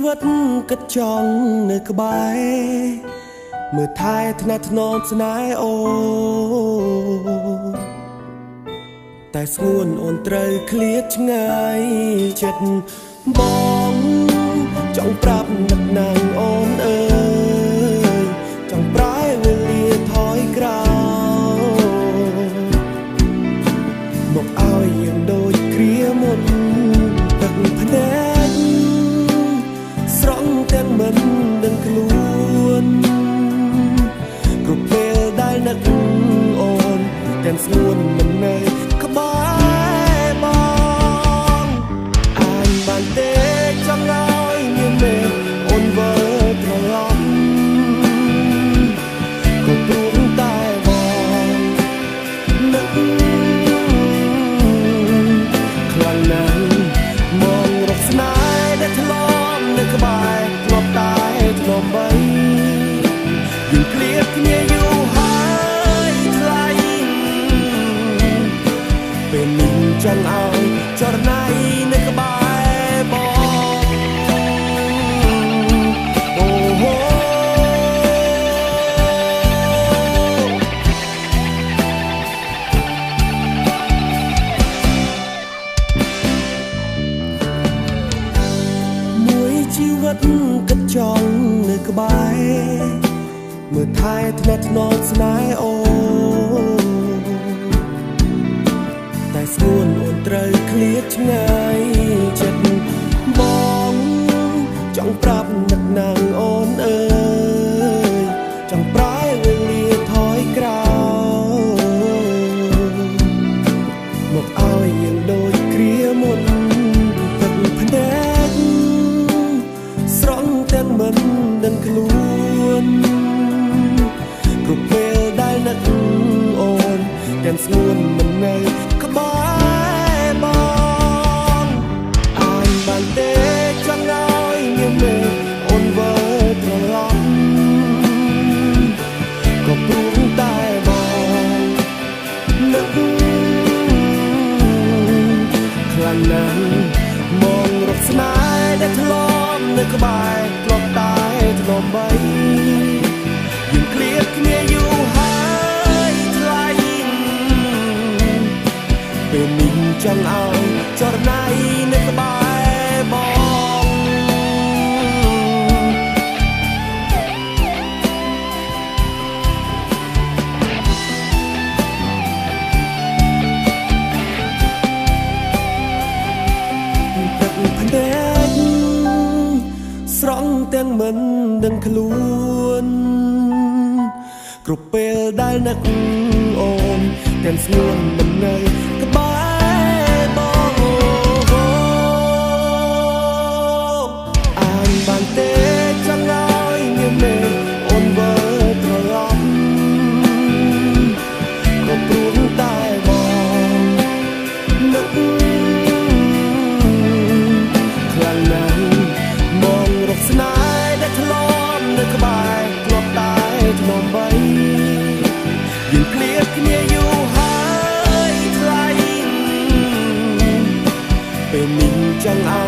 វិតគិតចង់នៅក្បែរមើលថែថ្នាក់ថ្នមស្នេហ៍អូតែស្ងួនអូនត្រូវឃ្លាតឆ្ងាយចិត្តបងចង់ប្រាប់នឹកណាំងអូនអើយចង់ប្រែវេលាថយក្រោយមកឲ្យយើងដូចគ្រាមុនទឹកភ្នែកស្រង់ទាំងមិនដឹងខ្លួនគ្រប់ពេលដែលនឹកអូនទាំងស្ងួនមិននៅក្បែរបងអានបានទេចង់ឲ្យមានមេអូនវិលត្រឡប់ក៏ព្រោះតែបងនឹកខ្លាំងណាស់មករកស្នេហ៍ដែលធ្លាប់នៅក្បែរធ្លាប់តែធ្លាប់បីយើងឃ្លាតគ្នាយូរហើយថ្លៃពេលនេះចង់ឲ្យចរណៃនៅក្បែរបងអូហូមួយជីវិតគិតចង់នៅក្បែរមើលថែថ្នាក់ថ្នមស្នេហ៍អូតែស្ងួនអូនត្រូវឃ្លាតឆ្ងាយចិត្តបងចង់ប្រាប់នឹកណាំងអូនអើយចង់ប្រែវេលាថយក្រោយមកឲ្យយើងដូចគ្រាមុនទឹកភ្នែកស្រង់ទាំងមិនដឹងខ្លួនគ្រប់ពេលដែលនឹកអូនទាំងស្ងួនមិននៅក្បែរបងអានបានទេចង់ឲ្យមានមេអូនវិលត្រឡប់ក៏ព្រោះតែបងនឹកខ្លាំងណាស់មករកស្នេហ៍ដែលធ្លាប់នៅក្បែរធ្លាប់តែធ្លាប់បីយើងឃ្លាតគ្នាយូរហើយថ្លៃពេលនេះចង់ឲ្យចរណៃនៅក្បែរបងទឹកភ្នែកស្រង់ទាំងមិនដឹងខ្លួនគ្រប់ពេលដែលនឹកអូនទាំងស្ងួនមិននៅក្បែរបងអានបានទេចង់ឲ្យមានមេអូនវិលត្រឡប់ក៏ព្រោះតែបងនឹកខ្លាំងណាស់មករកស្នេហ៍ដែលធ្លាប់នៅក្បែរធ្លាប់តែធ្លាប់បីយើងឃ្លាតគ្នាយូរហើយថ្លៃពេលនេះចង់ឲ្យ